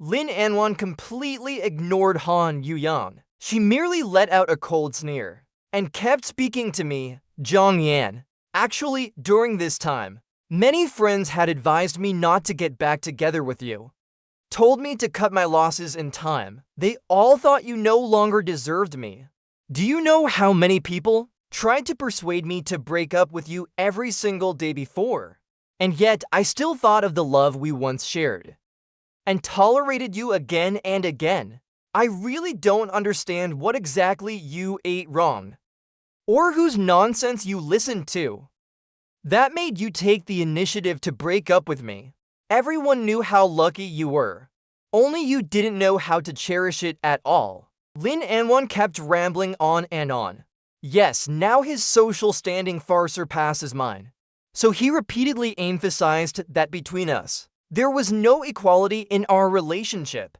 Lin Anwan completely ignored Han Yuyang. She merely let out a cold sneer and kept speaking to me, Zhang Yan. Actually, during this time, many friends had advised me not to get back together with you. Told me to cut my losses in time. They all thought you no longer deserved me. Do you know how many people tried to persuade me to break up with you every single day before? And yet, I still thought of the love we once shared and tolerated you again and again. I really don't understand what exactly you ate wrong, or whose nonsense you listened to, that made you take the initiative to break up with me. Everyone knew how lucky you were. Only you didn't know how to cherish it at all. Lin Anwan kept rambling on and on. Yes, now his social standing far surpasses mine. So he repeatedly emphasized that between us, there was no equality in our relationship.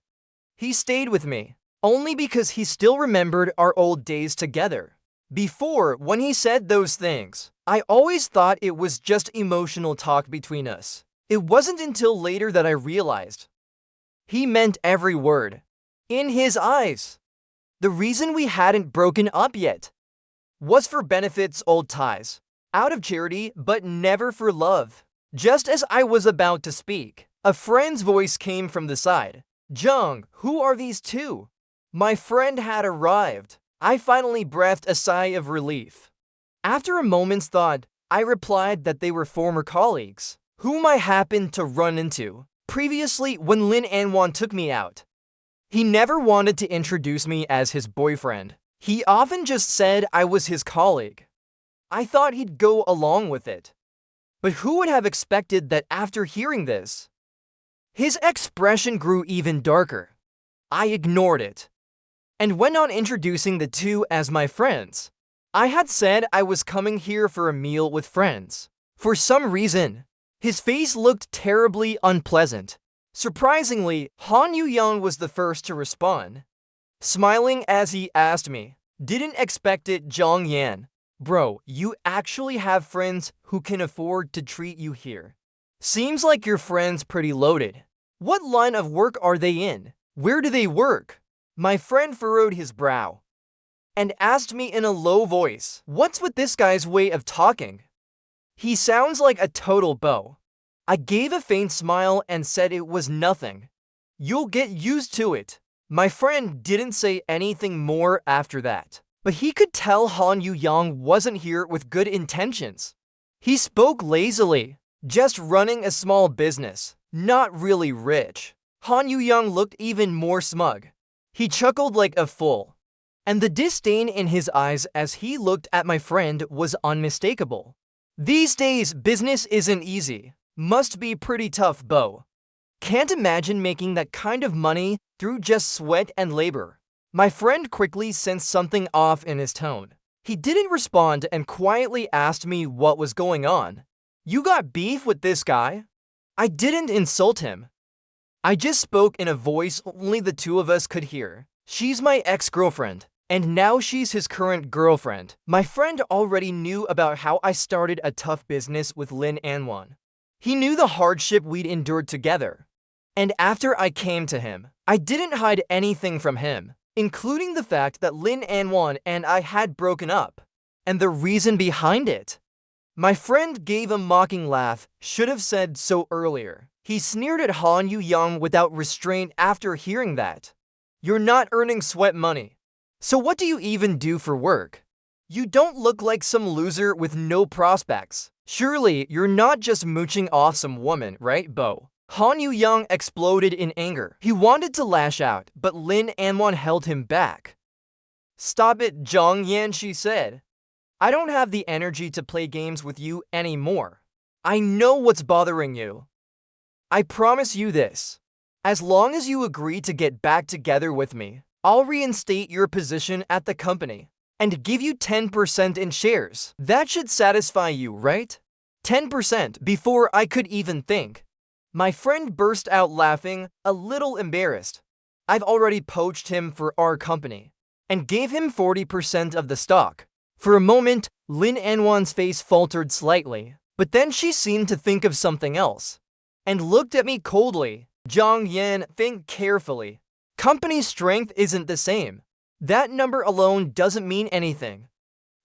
He stayed with me only because he still remembered our old days together. Before, when he said those things, I always thought it was just emotional talk between us. It wasn't until later that I realized he meant every word. In his eyes, the reason we hadn't broken up yet was for benefits, old ties, out of charity, but never for love. Just as I was about to speak, a friend's voice came from the side. Jung, who are these two? My friend had arrived. I finally breathed a sigh of relief. After a moment's thought, I replied that they were former colleagues, whom I happened to run into previously when Lin Anwan took me out. He never wanted to introduce me as his boyfriend. He often just said I was his colleague. I thought he'd go along with it. But who would have expected that after hearing this? His expression grew even darker. I ignored it and went on introducing the two as my friends. I had said I was coming here for a meal with friends. For some reason, his face looked terribly unpleasant. Surprisingly, Han Yuyang was the first to respond, smiling as he asked me, "Didn't expect it, Zhang Yan. Bro, you actually have friends who can afford to treat you here. Seems like your friend's pretty loaded. What line of work are they in? Where do they work?" My friend furrowed his brow and asked me in a low voice, "What's with this guy's way of talking? He sounds like a total beau." I gave a faint smile and said it was nothing. "You'll get used to it." My friend didn't say anything more after that, but he could tell Han Yuyang wasn't here with good intentions. He spoke lazily, just running a small business, not really rich. Han Yuyang looked even more smug. He chuckled like a fool, and the disdain in his eyes as he looked at my friend was unmistakable. These days, business isn't easy. Must be pretty tough, Bo. Can't imagine making that kind of money through just sweat and labor. My friend quickly sensed something off in his tone. He didn't respond and quietly asked me what was going on. "You got beef with this guy?" I didn't insult him. I just spoke in a voice only the two of us could hear. "She's my ex-girlfriend, and now she's his current girlfriend." My friend already knew about how I started a tough business with Lin Anwan. He knew the hardship we'd endured together. And after I came to him, I didn't hide anything from him, including the fact that Lin Anwan and I had broken up, and the reason behind it. My friend gave a mocking laugh, should have said so earlier. He sneered at Han Yuyang without restraint after hearing that. "You're not earning sweat money. So what do you even do for work? You don't look like some loser with no prospects. Surely you're not just mooching off some woman, right, Bo?" Han Yuyang exploded in anger. He wanted to lash out, but Lin Anwan held him back. "Stop it, Zhang Yan," she said. "I don't have the energy to play games with you anymore. I know what's bothering you. I promise you this. As long as you agree to get back together with me, I'll reinstate your position at the company and give you 10% in shares. That should satisfy you, right?" 10% before I could even think. My friend burst out laughing, a little embarrassed. I've already poached him for our company and gave him 40% of the stock. For a moment, Lin Anwan's face faltered slightly, but then she seemed to think of something else and looked at me coldly. Zhang Yan, think carefully. Company strength isn't the same. That number alone doesn't mean anything.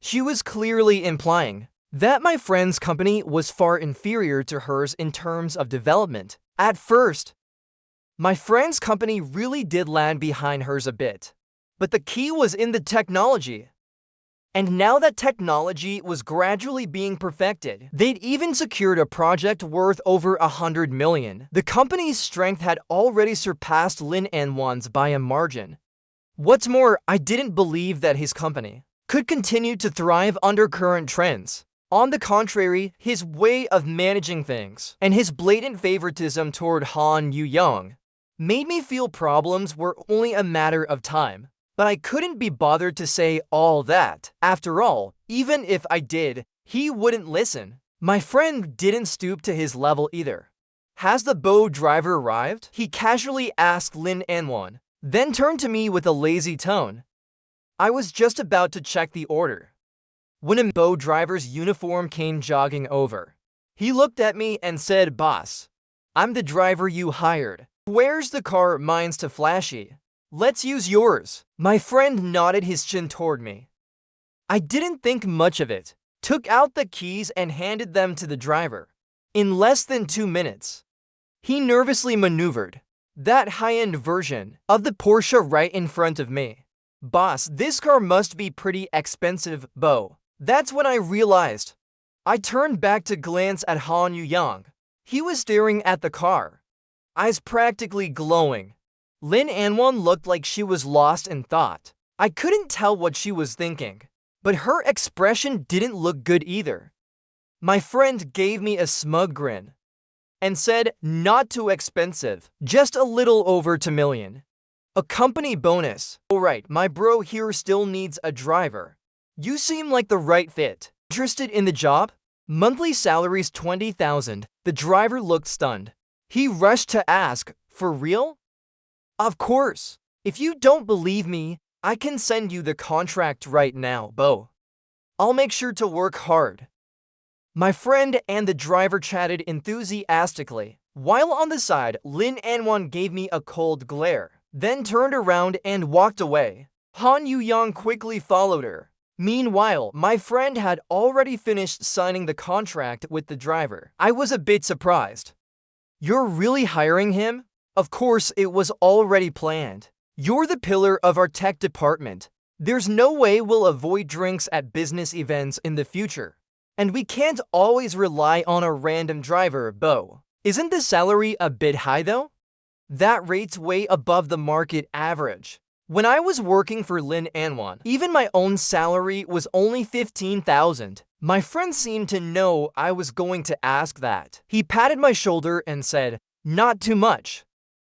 She was clearly implying that my friend's company was far inferior to hers in terms of development. At first, my friend's company really did land behind hers a bit. But the key was in the technology. And now that technology was gradually being perfected, they'd even secured a project worth over 100 million. The company's strength had already surpassed Lin Anwan's by a margin. What's more, I didn't believe that his company could continue to thrive under current trends. On the contrary, his way of managing things and his blatant favoritism toward Han Yu-yang made me feel problems were only a matter of time. But I couldn't be bothered to say all that. After all, even if I did, he wouldn't listen. My friend didn't stoop to his level either. Has the bow driver arrived? He casually asked Lin Anwan, then turned to me with a lazy tone. I was just about to check the order when a bow driver's uniform came jogging over. He looked at me and said, "Boss, I'm the driver you hired. Where's the car? Mine's too flashy. Let's use yours." My friend nodded his chin toward me. I didn't think much of it, took out the keys and handed them to the driver. In less than 2 minutes, he nervously maneuvered that high-end version of the Porsche right in front of me. "Boss, this car must be pretty expensive, Bo." That's when I realized. I turned back to glance at Han Yu-yang. He was staring at the car, eyes practically glowing. Lin Anwan looked like she was lost in thought. I couldn't tell what she was thinking, but her expression didn't look good either. My friend gave me a smug grin and said, "Not too expensive, just a little over 2 million. A company bonus. Alright, my bro here still needs a driver. You seem like the right fit. Interested in the job? Monthly salary's 20,000. The driver looked stunned. He rushed to ask, "For real?" "Of course. If you don't believe me, I can send you the contract right now, Bo. I'll make sure to work hard." My friend and the driver chatted enthusiastically. While on the side, Lin Anwan gave me a cold glare, then turned around and walked away. Han Yu-yang quickly followed her. Meanwhile, my friend had already finished signing the contract with the driver. I was a bit surprised. "You're really hiring him?" "Of course, it was already planned. You're the pillar of our tech department. There's no way we'll avoid drinks at business events in the future. And we can't always rely on a random driver, Bo." "Isn't the salary a bit high though?" "That rate's way above the market average. When I was working for Lin Anwan, even my own salary was only 15,000. My friend seemed to know I was going to ask that. He patted my shoulder and said, "Not too much.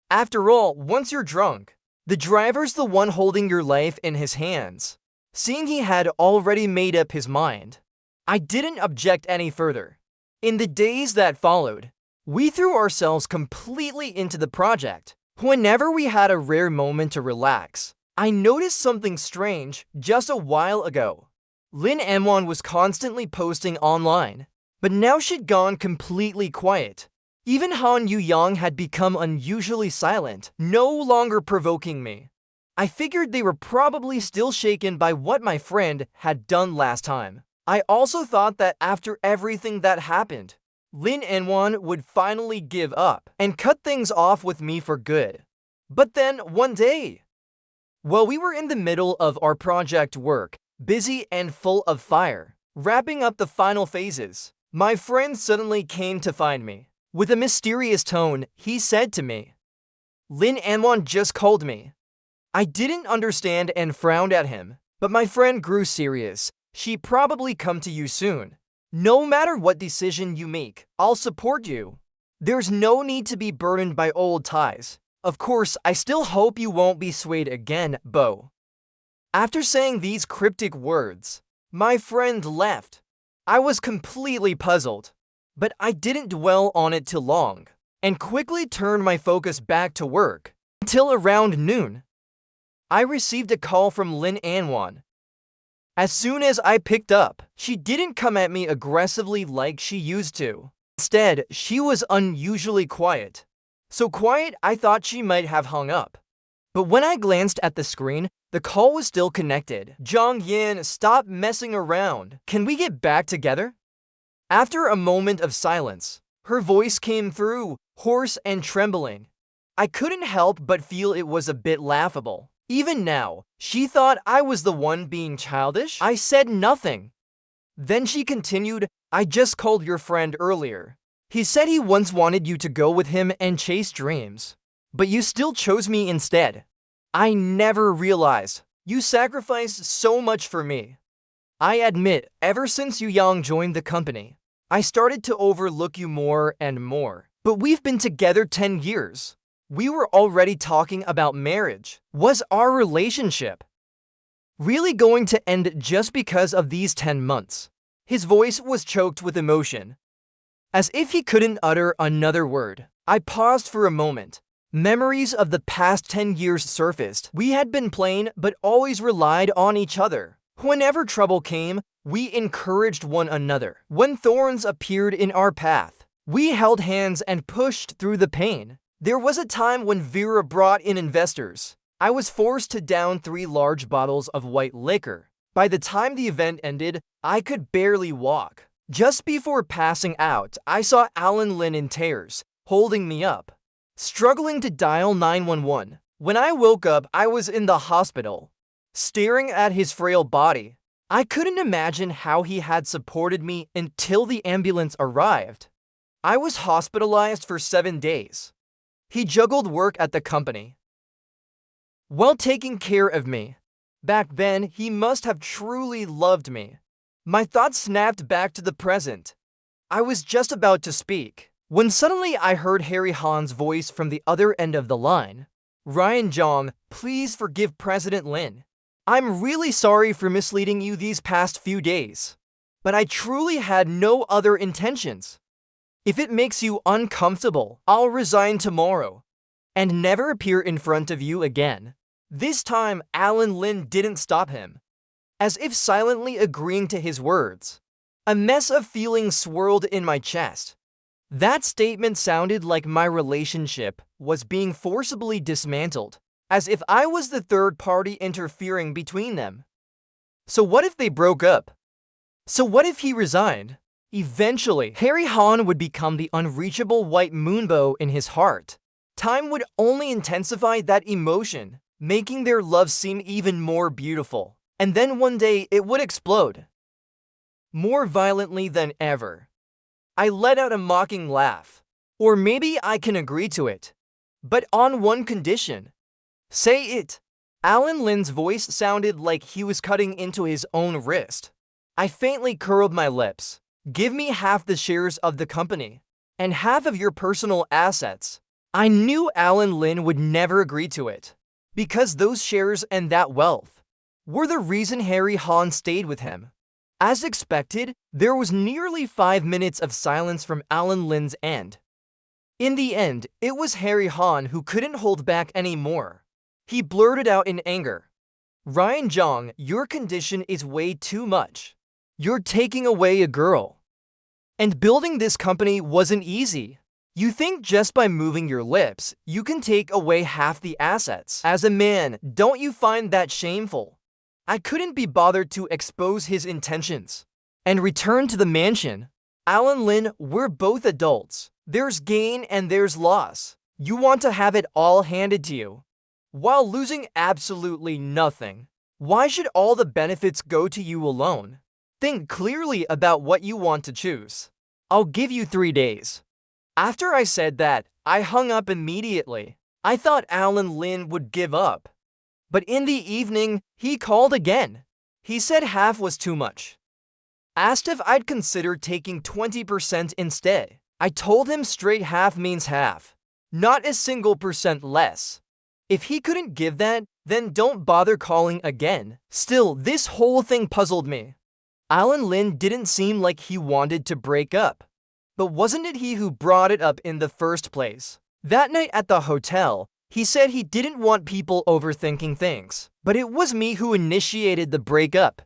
After all, once you're drunk, the driver's the one holding your life in his hands." Seeing he had already made up his mind, I didn't object any further. In the days that followed, we threw ourselves completely into the project. Whenever we had a rare moment to relax, I noticed something strange just a while ago. Lin Anwan was constantly posting online, but now she'd gone completely quiet. Even Han Yu-yang had become unusually silent, no longer provoking me. I figured they were probably still shaken by what my friend had done last time. I also thought that after everything that happened, Lin Anwan would finally give up and cut things off with me for good. But then, one day, while we were in the middle of our project work, busy and full of fire, wrapping up the final phases, my friend suddenly came to find me. With a mysterious tone, he said to me, "Lin Anwan just called me." I didn't understand and frowned at him, but my friend grew serious. "She probably come to you soon. No matter what decision you make, I'll support you. There's no need to be burdened by old ties. Of course, I still hope you won't be swayed again, Bo." After saying these cryptic words, my friend left. I was completely puzzled, but I didn't dwell on it too long, and quickly turned my focus back to work. Until around noon, I received a call from Lin Anwan. As soon as I picked up, she didn't come at me aggressively like she used to. Instead, she was unusually quiet, So quiet, I thought she might have hung up. But when I glanced at the screen, the call was still connected. Jong-yin, stop messing around. Can we get back together? After a moment of silence, her voice came through, hoarse and trembling. I couldn't help but feel it was a bit laughable. Even now, she thought I was the one being childish. I said nothing. Then she continued, I just called your friend earlier. He said he once wanted you to go with him and chase dreams. But you still chose me instead. I never realized. You sacrificed so much for me. I admit, ever since Yu Yang joined the company, I started to overlook you more and more. But we've been together 10 years. We were already talking about marriage. Was our relationship really going to end just because of these 10 months? His voice was choked with emotion, as if he couldn't utter another word. I paused for a moment. Memories of the past 10 years surfaced. We had been plain, but always relied on each other. Whenever trouble came, we encouraged one another. When thorns appeared in our path, we held hands and pushed through the pain. There was a time when Vera brought in investors. I was forced to down 3 large bottles of white liquor. By the time the event ended, I could barely walk. Just before passing out, I saw Allinone in tears, holding me up, struggling to dial 911. When I woke up, I was in the hospital, staring at his frail body. I couldn't imagine how he had supported me until the ambulance arrived. I was hospitalized for 7 days. He juggled work at the company while taking care of me. Back then, he must have truly loved me. My thoughts snapped back to the present. I was just about to speak, when suddenly I heard Harry Han's voice from the other end of the line. Ryan Zhang, please forgive President Lin. I'm really sorry for misleading you these past few days, but I truly had no other intentions. If it makes you uncomfortable, I'll resign tomorrow and never appear in front of you again. This time, Alan Lin didn't stop him, as if silently agreeing to his words. A mess of feelings swirled in my chest. That statement sounded like my relationship was being forcibly dismantled, as if I was the third party interfering between them. So what if they broke up? So what if he resigned? Eventually, Harry Han would become the unreachable white moonbow in his heart. Time would only intensify that emotion, making their love seem even more beautiful. And then one day, it would explode, more violently than ever. I let out a mocking laugh. Or maybe I can agree to it, but on one condition. Say it. Alan Lin's voice sounded like he was cutting into his own wrist. I faintly curled my lips. Give me half the shares of the company, and half of your personal assets. I knew Alan Lin would never agree to it, because those shares and that wealth were the reason Harry Han stayed with him. As expected, there was nearly 5 minutes of silence from Alan Lin's end. In the end, it was Harry Han who couldn't hold back anymore. He blurted out in anger, Ryan Zhang, your condition is way too much. You're taking away a girl. And building this company wasn't easy. You think just by moving your lips, you can take away half the assets. As a man, don't you find that shameful? I couldn't be bothered to expose his intentions and return to the mansion. Alan Lin, we're both adults. There's gain and there's loss. You want to have it all handed to you, while losing absolutely nothing. Why should all the benefits go to you alone? Think clearly about what you want to choose. I'll give you 3 days. After I said that, I hung up immediately. I thought Alan Lin would give up. But in the evening, he called again. He said half was too much. Asked if I'd consider taking 20% instead. I told him straight half means half, not a single percent less. If he couldn't give that, then don't bother calling again. Still, this whole thing puzzled me. Alan Lin didn't seem like he wanted to break up. But wasn't it he who brought it up in the first place? That night at the hotel, he said he didn't want people overthinking things. But it was me who initiated the breakup.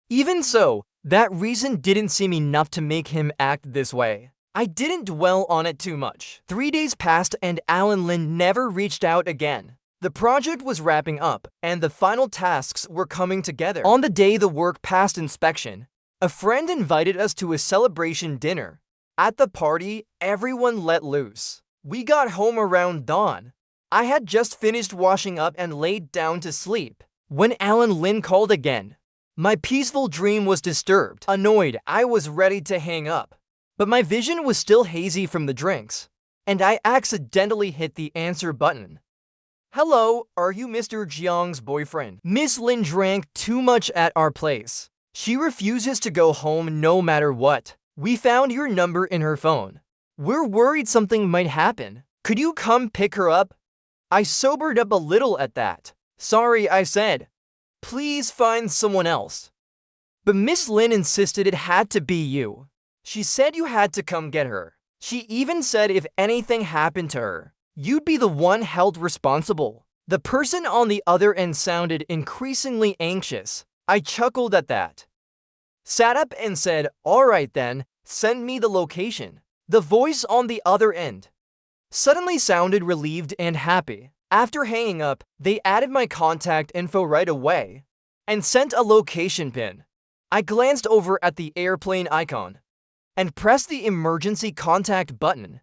Even so, that reason didn't seem enough to make him act this way. I didn't dwell on it too much. 3 days passed and allinone never reached out again. The project was wrapping up, and the final tasks were coming together. On the day the work passed inspection, a friend invited us to a celebration dinner. At the party, everyone let loose. We got home around dawn. I had just finished washing up and laid down to sleep when allinone called again. My peaceful dream was disturbed. Annoyed, I was ready to hang up. But my vision was still hazy from the drinks, and I accidentally hit the answer button. Hello, are you Mr. Jiang's boyfriend? Miss Lin drank too much at our place. She refuses to go home no matter what. We found your number in her phone. We're worried something might happen. Could you come pick her up? I sobered up a little at that. Sorry, I said. Please find someone else. But Miss Lin insisted it had to be you. She said you had to come get her. She even said if anything happened to her, you'd be the one held responsible. The person on the other end sounded increasingly anxious. I chuckled at that. Sat up and said, all right then, send me the location. The voice on the other end suddenly sounded relieved and happy. After hanging up, they added my contact info right away and sent a location pin. I glanced over at the airplane icon and pressed the emergency contact button,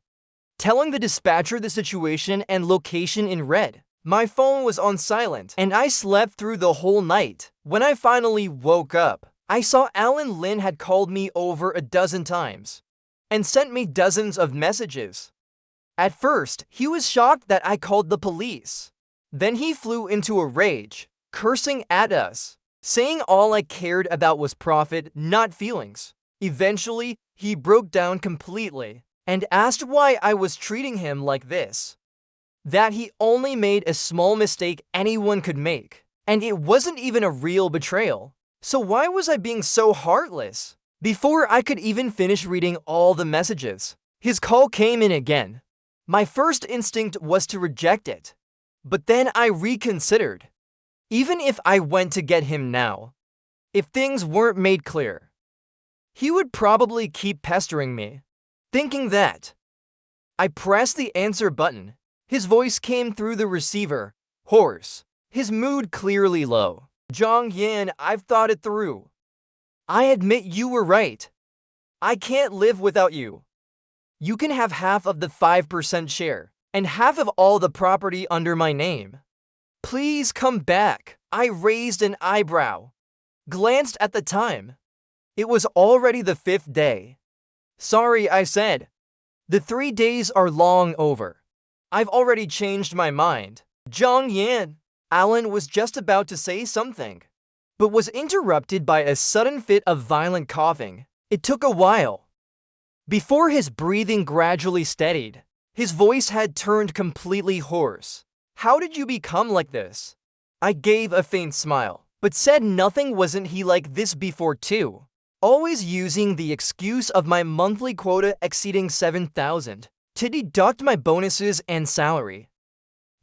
telling the dispatcher the situation and location in red. My phone was on silent, and I slept through the whole night. When I finally woke up, I saw allinone had called me over a dozen times and sent me dozens of messages. At first, he was shocked that I called the police. Then he flew into a rage, cursing at us, saying all I cared about was profit, not feelings. Eventually, he broke down completely and asked why I was treating him like this. That he only made a small mistake anyone could make, and it wasn't even a real betrayal. So why was I being so heartless? Before I could even finish reading all the messages, his call came in again. My first instinct was to reject it, but then I reconsidered. Even if I went to get him now, if things weren't made clear, he would probably keep pestering me. Thinking that, I pressed the answer button. His voice came through the receiver, hoarse, his mood clearly low. Zhang Yan, I've thought it through. I admit you were right. I can't live without you. You can have half of the 5% share, and half of all the property under my name. Please come back. I raised an eyebrow, glanced at the time. It was already the 5th day. Sorry, I said. The 3 days are long over. I've already changed my mind. Zhang Yan. Alan was just about to say something, but was interrupted by a sudden fit of violent coughing. It took a while before his breathing gradually steadied. His voice had turned completely hoarse. How did you become like this? I gave a faint smile, but said nothing. Wasn't he like this before too? Always using the excuse of my monthly quota exceeding 7,000 to deduct my bonuses and salary.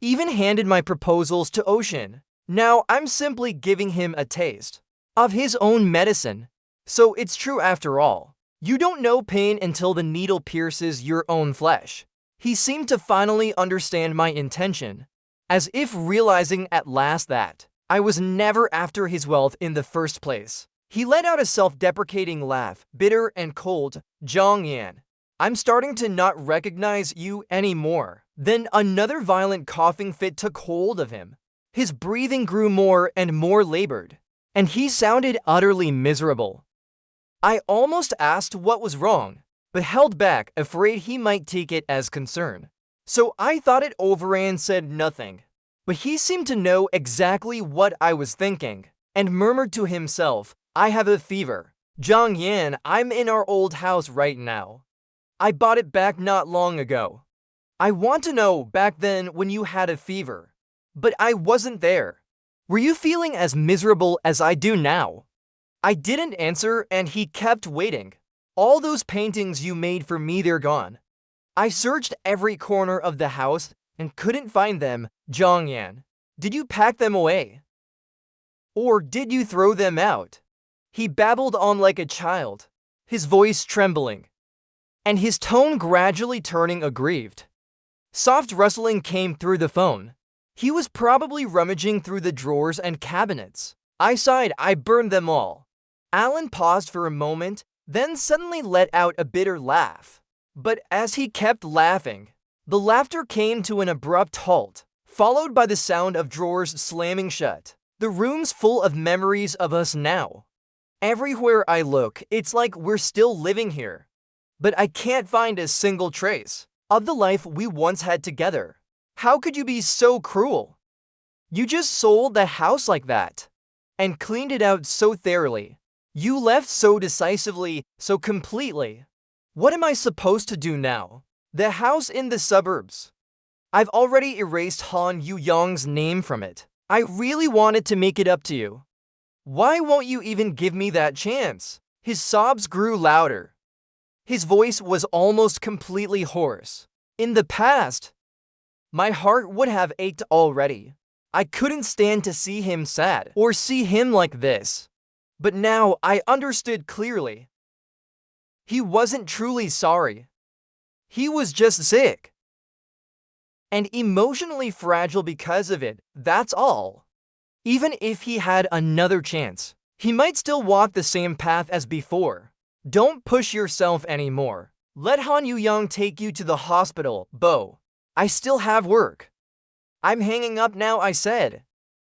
Even handed my proposals to Ocean. Now I'm simply giving him a taste of his own medicine. So it's true after all. You don't know pain until the needle pierces your own flesh. He seemed to finally understand my intention, as if realizing at last that I was never after his wealth in the first place. He let out a self-deprecating laugh, bitter and cold. Zhang Yan, I'm starting to not recognize you anymore. Then another violent coughing fit took hold of him. His breathing grew more and more labored, and he sounded utterly miserable. I almost asked what was wrong, but held back, afraid he might take it as concern. So I thought it over and said nothing. But he seemed to know exactly what I was thinking, and murmured to himself, I have a fever. Zhang Yan, I'm in our old house right now. I bought it back not long ago. I want to know, back then when you had a fever, but I wasn't there, were you feeling as miserable as I do now? I didn't answer, and he kept waiting. All those paintings you made for me, they're gone. I searched every corner of the house and couldn't find them. Zhang Yan, did you pack them away? Or did you throw them out? He babbled on like a child, his voice trembling. and his tone gradually turning aggrieved. Soft rustling came through the phone. He was probably rummaging through the drawers and cabinets. I sighed. I burned them all. Alan paused for a moment, then suddenly let out a bitter laugh. But as he kept laughing, the laughter came to an abrupt halt, followed by the sound of drawers slamming shut. The room's full of memories of us now. Everywhere I look, it's like we're still living here. But I can't find a single trace of the life we once had together. How could you be so cruel? You just sold the house like that and cleaned it out so thoroughly. You left so decisively, so completely. What am I supposed to do now? The house in the suburbs. I've already erased Han Yu-yong's name from it. I really wanted to make it up to you. Why won't you even give me that chance? His sobs grew louder. His voice was almost completely hoarse. In the past, my heart would have ached already. I couldn't stand to see him sad or see him like this. But now I understood clearly. He wasn't truly sorry. He was just sick and emotionally fragile because of it, that's all. Even if he had another chance, he might still walk the same path as before. Don't push yourself anymore. Let Han Yu-yong take you to the hospital, Bo. I still have work. I'm hanging up now, I said,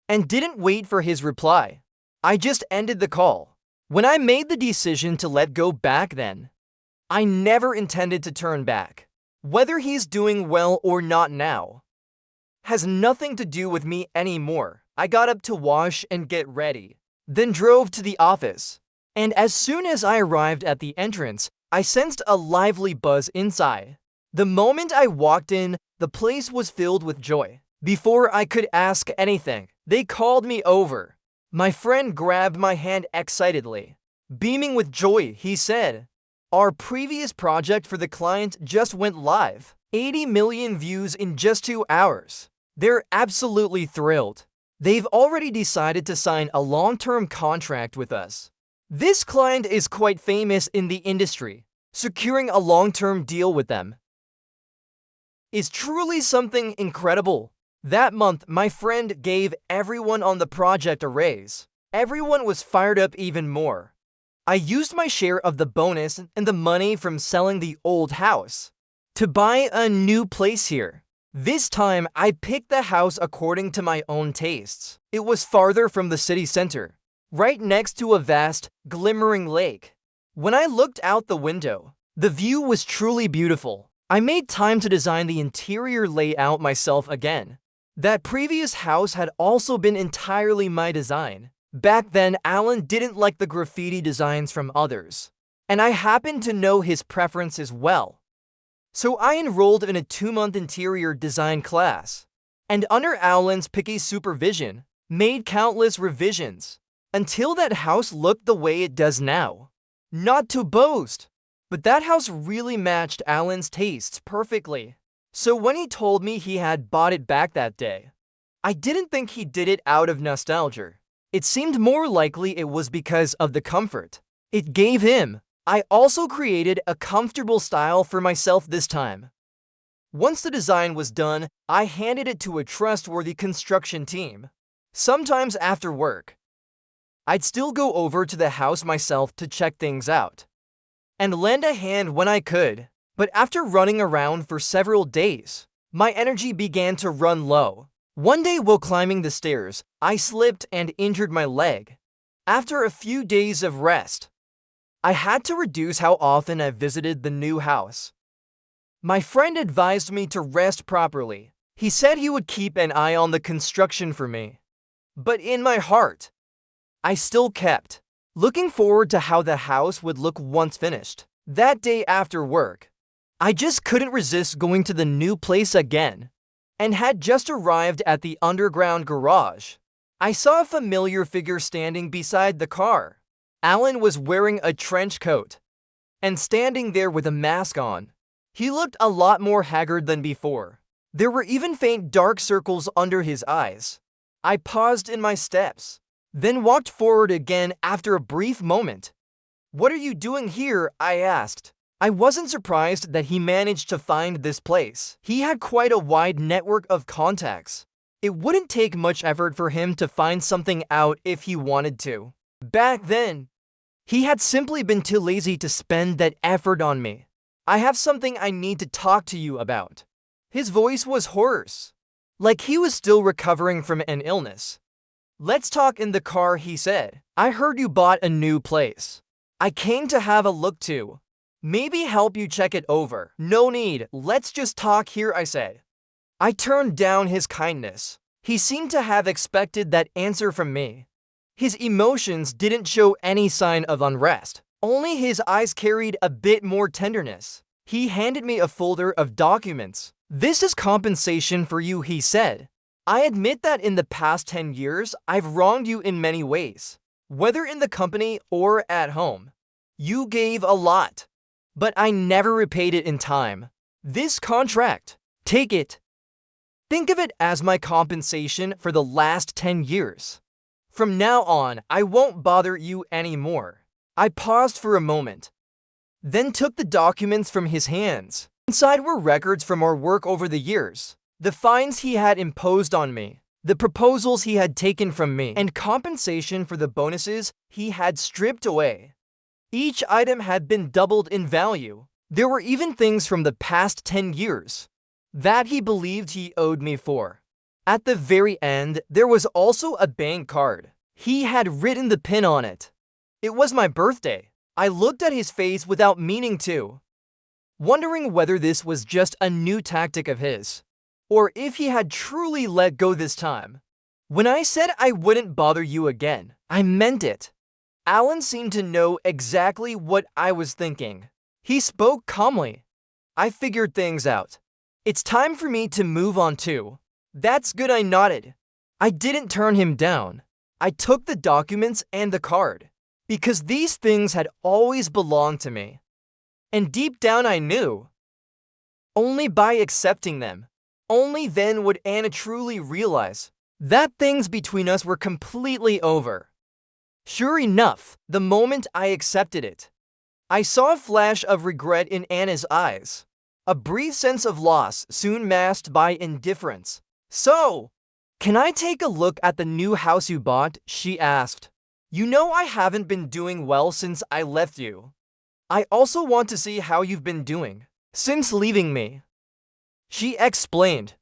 and didn't wait for his reply. I just ended the call. When I made the decision to let go back then, I never intended to turn back. Whether he's doing well or not now has nothing to do with me anymore. I got up to wash and get ready, then drove to the office. And as soon as I arrived at the entrance, I sensed a lively buzz inside. The moment I walked in, the place was filled with joy. Before I could ask anything, they called me over. My friend grabbed my hand excitedly. Beaming with joy, he said, "Our previous project for the client just went live. 80 million views in just 2 hours. They're absolutely thrilled. They've already decided to sign a long-term contract with us. This client is quite famous in the industry. Securing a long-term deal with them is truly something incredible." That month, my friend gave everyone on the project a raise. Everyone was fired up even more. I used my share of the bonus and the money from selling the old house to buy a new place here. This time, I picked the house according to my own tastes. It was farther from the city center, right next to a vast, glimmering lake. When I looked out the window, the view was truly beautiful. I made time to design the interior layout myself again. That previous house had also been entirely my design. Back then, Alan didn't like the graffiti designs from others, and I happened to know his preferences well. So I enrolled in a 2-month interior design class, and under Alan's picky supervision, made countless revisions until that house looked the way it does now. Not to boast, but that house really matched Alan's tastes perfectly. So when he told me he had bought it back that day, I didn't think he did it out of nostalgia. It seemed more likely it was because of the comfort it gave him. I also created a comfortable style for myself this time. Once the design was done, I handed it to a trustworthy construction team. Sometimes after work, I'd still go over to the house myself to check things out and lend a hand when I could. But after running around for several days, my energy began to run low. One day while climbing the stairs, I slipped and injured my leg. After a few days of rest, I had to reduce how often I visited the new house. My friend advised me to rest properly. He said he would keep an eye on the construction for me. But in my heart, I still kept looking forward to how the house would look once finished. That day after work, I just couldn't resist going to the new place again, and had just arrived at the underground garage. I saw a familiar figure standing beside the car. Alan was wearing a trench coat and standing there with a mask on. He looked a lot more haggard than before. There were even faint dark circles under his eyes. I paused in my steps, then walked forward again after a brief moment. "What are you doing here?" I asked. I wasn't surprised that he managed to find this place. He had quite a wide network of contacts. It wouldn't take much effort for him to find something out if he wanted to. Back then, he had simply been too lazy to spend that effort on me. I have something I need to talk to you about. His voice was hoarse, like he was still recovering from an illness. Let's talk in the car, he said. I heard you bought a new place. I came to have a look too. Maybe help you check it over. No need, let's just talk here, I said. I turned down his kindness. He seemed to have expected that answer from me. His emotions didn't show any sign of unrest. Only his eyes carried a bit more tenderness. He handed me a folder of documents. This is compensation for you, he said. I admit that in the past 10 years, I've wronged you in many ways. Whether in the company or at home. You gave a lot. But I never repaid it in time. This contract, take it. Think of it as my compensation for the last 10 years. From now on, I won't bother you anymore. I paused for a moment, then took the documents from his hands. Inside were records from our work over the years, the fines he had imposed on me, the proposals he had taken from me, and compensation for the bonuses he had stripped away. Each item had been doubled in value. There were even things from the past 10 years that he believed he owed me for. At the very end, there was also a bank card. He had written the pin on it. It was my birthday. I looked at his face without meaning to, wondering whether this was just a new tactic of his, or if he had truly let go this time. When I said I wouldn't bother you again, I meant it. Alan seemed to know exactly what I was thinking. He spoke calmly. I figured things out. It's time for me to move on too. That's good, I nodded. I didn't turn him down. I took the documents and the card, because these things had always belonged to me. And deep down I knew, only by accepting them, only then would Anna truly realize that things between us were completely over. Sure enough, the moment I accepted it, I saw a flash of regret in Anna's eyes. A brief sense of loss soon masked by indifference. So, can I take a look at the new house you bought? She asked. You know I haven't been doing well since I left you. I also want to see how you've been doing since leaving me. She explained.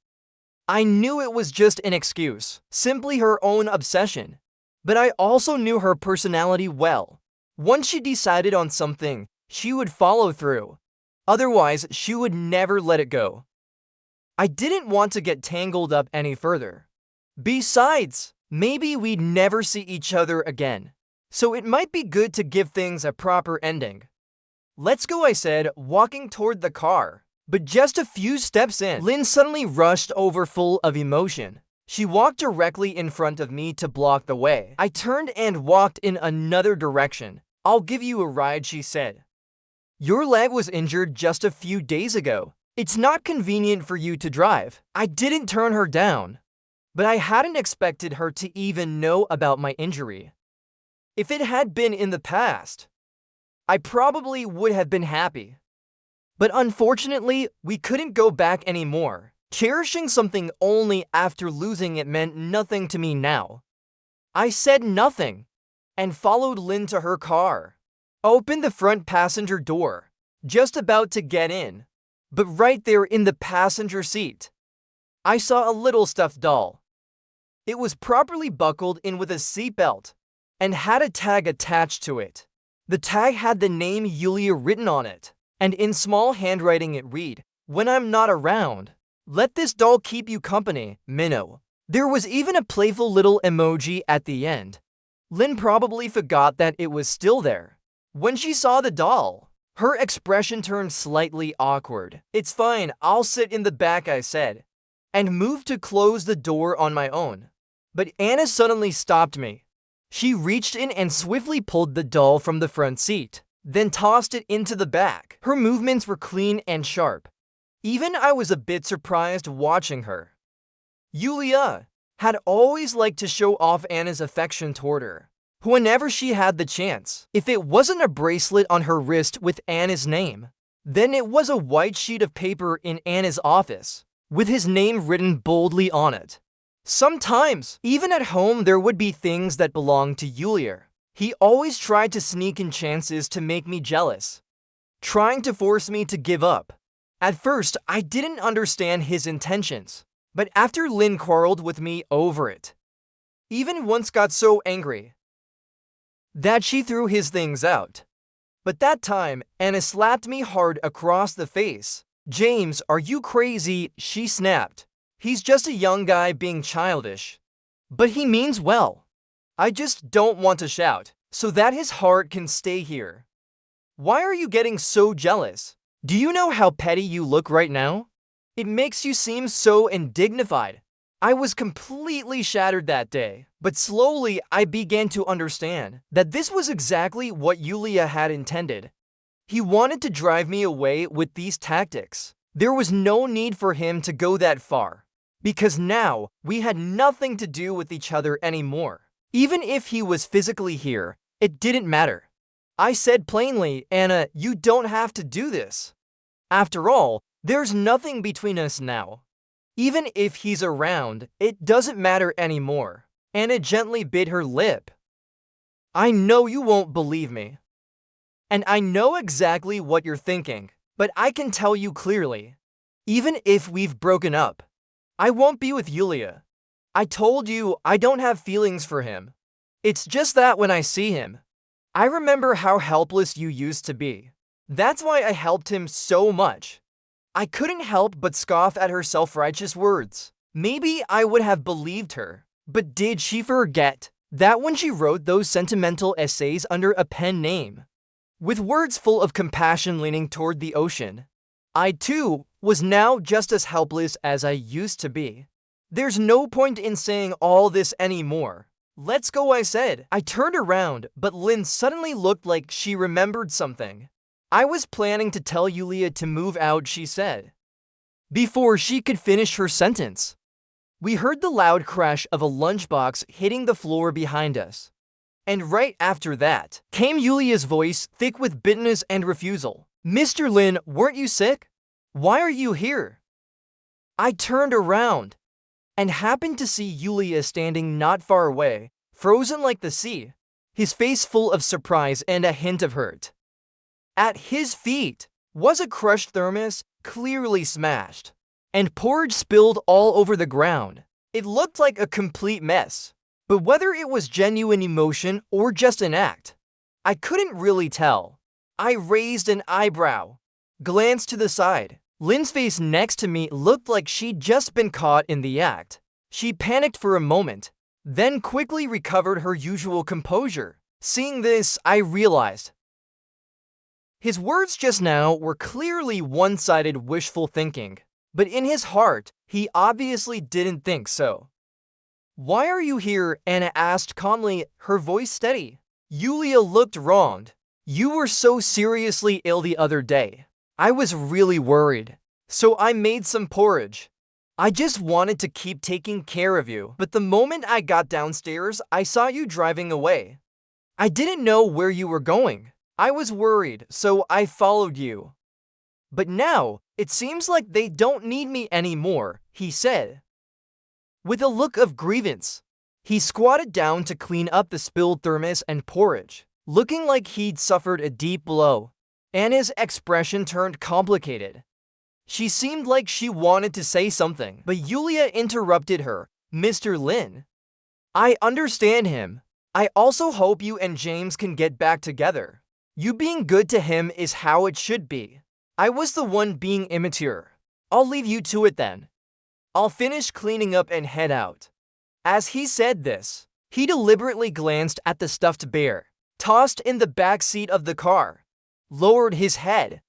I knew it was just an excuse, simply her own obsession. But I also knew her personality well. Once she decided on something, she would follow through. Otherwise, she would never let it go. I didn't want to get tangled up any further. Besides, maybe we'd never see each other again. So it might be good to give things a proper ending. Let's go, I said, walking toward the car. But just a few steps in, Lynn suddenly rushed over full of emotion. She walked directly in front of me to block the way. I turned and walked in another direction. I'll give you a ride, she said. Your leg was injured just a few days ago. It's not convenient for you to drive. I didn't turn her down, but I hadn't expected her to even know about my injury. If it had been in the past, I probably would have been happy. But unfortunately, we couldn't go back anymore. Cherishing something only after losing it meant nothing to me now. I said nothing and followed Lynn to her car. Opened the front passenger door, just about to get in. But right there in the passenger seat, I saw a little stuffed doll. It was properly buckled in with a seatbelt and had a tag attached to it. The tag had the name Yulia written on it, and in small handwriting it read, "When I'm not around, let this doll keep you company, Minnow." There was even a playful little emoji at the end. Lynn probably forgot that it was still there. When she saw the doll, her expression turned slightly awkward. "It's fine, I'll sit in the back," I said, and moved to close the door on my own. But Anna suddenly stopped me. She reached in and swiftly pulled the doll from the front seat, then tossed it into the back. Her movements were clean and sharp. Even I was a bit surprised watching her. Yulia had always liked to show off Anna's affection toward her, whenever she had the chance. If it wasn't a bracelet on her wrist with Anna's name, Then it was a white sheet of paper in Anna's office, with his name written boldly on it. Sometimes, even at home, there would be things that belonged to Yulia. He always tried to sneak in chances to make me jealous, trying to force me to give up. At first, I didn't understand his intentions, but after Lynn quarreled with me over it, even once got so angry that she threw his things out. But that time, Anna slapped me hard across the face. "James, are you crazy?" she snapped. "He's just a young guy being childish. But he means well. I just don't want to shout, so that his heart can stay here." "Why are you getting so jealous? Do you know how petty you look right now? It makes you seem so indignified." I was completely shattered that day, but slowly I began to understand that this was exactly what Yulia had intended. He wanted to drive me away with these tactics. There was no need for him to go that far, because now we had nothing to do with each other anymore. Even if he was physically here, it didn't matter. I said plainly, "Anna, you don't have to do this. After all, there's nothing between us now. Even if he's around, it doesn't matter anymore." Anna gently bit her lip. "I know you won't believe me. And I know exactly what you're thinking, but I can tell you clearly. Even if we've broken up, I won't be with Yulia. I told you I don't have feelings for him. It's just that when I see him, I remember how helpless you used to be. That's why I helped him so much." I couldn't help but scoff at her self-righteous words. Maybe I would have believed her, but did she forget that when she wrote those sentimental essays under a pen name, with words full of compassion leaning toward the ocean, I too was now just as helpless as I used to be. "There's no point in saying all this anymore. Let's go," I said. I turned around, but Lynn suddenly looked like she remembered something. "I was planning to tell Yulia to move out," she said. Before she could finish her sentence, we heard the loud crash of a lunchbox hitting the floor behind us. And right after that, came Yulia's voice, thick with bitterness and refusal. "Mr. Lin, weren't you sick? Why are you here?" I turned around and happened to see Yulia standing not far away, frozen like the sea, his face full of surprise and a hint of hurt. At his feet was a crushed thermos, clearly smashed, and porridge spilled all over the ground. It looked like a complete mess, but whether it was genuine emotion or just an act, I couldn't really tell. I raised an eyebrow, glanced to the side. Lynn's face next to me looked like she'd just been caught in the act. She panicked for a moment, then quickly recovered her usual composure. Seeing this, I realized his words just now were clearly one-sided wishful thinking, but in his heart, he obviously didn't think so. "Why are you here?" Anna asked calmly, her voice steady. Yulia looked wronged. "You were so seriously ill the other day. I was really worried, so I made some porridge. I just wanted to keep taking care of you, but the moment I got downstairs, I saw you driving away. I didn't know where you were going. I was worried, so I followed you. But now, it seems like they don't need me anymore," he said, with a look of grievance. He squatted down to clean up the spilled thermos and porridge, looking like he'd suffered a deep blow. Anna's expression turned complicated. She seemed like she wanted to say something, but Yulia interrupted her. "Mr. Lin, I understand him. I also hope you and James can get back together. You being good to him is how it should be. I was the one being immature. I'll leave you to it then. I'll finish cleaning up and head out." As he said this, he deliberately glanced at the stuffed bear, tossed in the back seat of the car, lowered his head,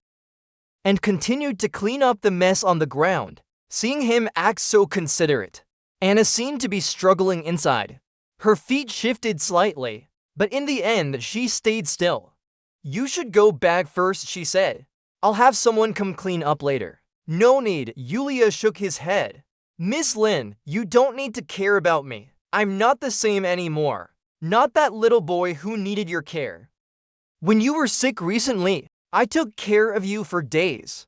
and continued to clean up the mess on the ground. Seeing him act so considerate, Anna seemed to be struggling inside. Her feet shifted slightly, but in the end she stayed still. "You should go back first," she said. "I'll have someone come clean up later." "No need," Yulia shook his head. "Miss Lin, you don't need to care about me. I'm not the same anymore. Not that little boy who needed your care when you were sick recently. I took care of you for days.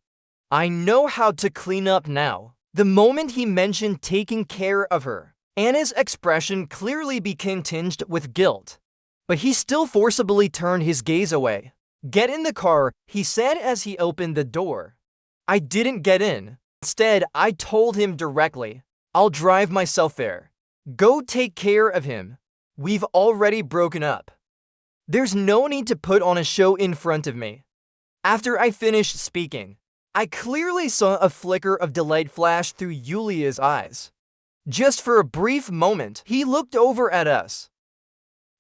I know how to clean up now." The moment he mentioned taking care of her, Anna's expression clearly became tinged with guilt. But he still forcibly turned his gaze away. "Get in the car," he said as he opened the door. I didn't get in. Instead, I told him directly, "I'll drive myself there. Go take care of him. We've already broken up. There's no need to put on a show in front of me." After I finished speaking, I clearly saw a flicker of delight flash through Yulia's eyes. Just for a brief moment, he looked over at us.